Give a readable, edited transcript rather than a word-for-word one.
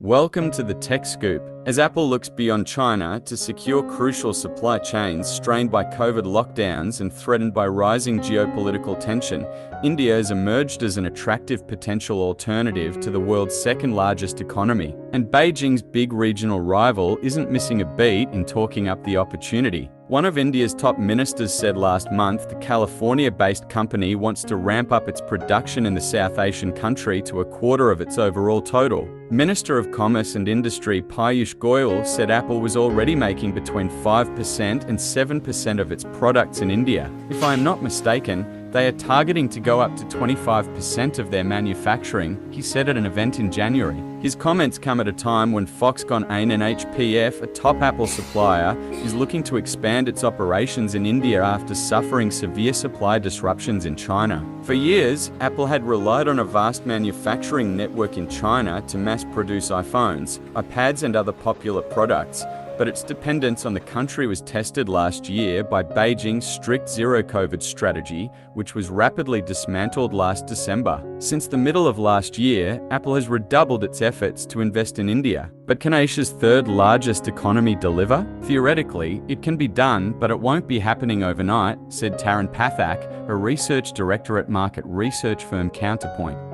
Welcome to the Tech Scoop. As Apple looks beyond China to secure crucial supply chains strained by COVID lockdowns and threatened by rising geopolitical tension, India has emerged as an attractive potential alternative to the world's second-largest economy. And Beijing's big regional rival isn't missing a beat in talking up the opportunity. One of India's top ministers said last month the California-based company wants to ramp up its production in the South Asian country to a quarter of its overall total. Minister of Commerce and Industry Piyush Goyal said Apple was already making between 5% and 7% of its products in India. If I am not mistaken, they are targeting to go up to 25% of their manufacturing, he said at an event in January. His comments come at a time when Foxconn and HPF, a top Apple supplier, is looking to expand its operations in India after suffering severe supply disruptions in China. For years, Apple had relied on a vast manufacturing network in China to mass-produce iPhones, iPads and other popular products, but its dependence on the country was tested last year by Beijing's strict zero-COVID strategy, which was rapidly dismantled last December. Since the middle of last year, Apple has redoubled its efforts to invest in India. But can Asia's third-largest economy deliver? Theoretically, it can be done, but it won't be happening overnight, said Taran Pathak, a research director at market research firm Counterpoint.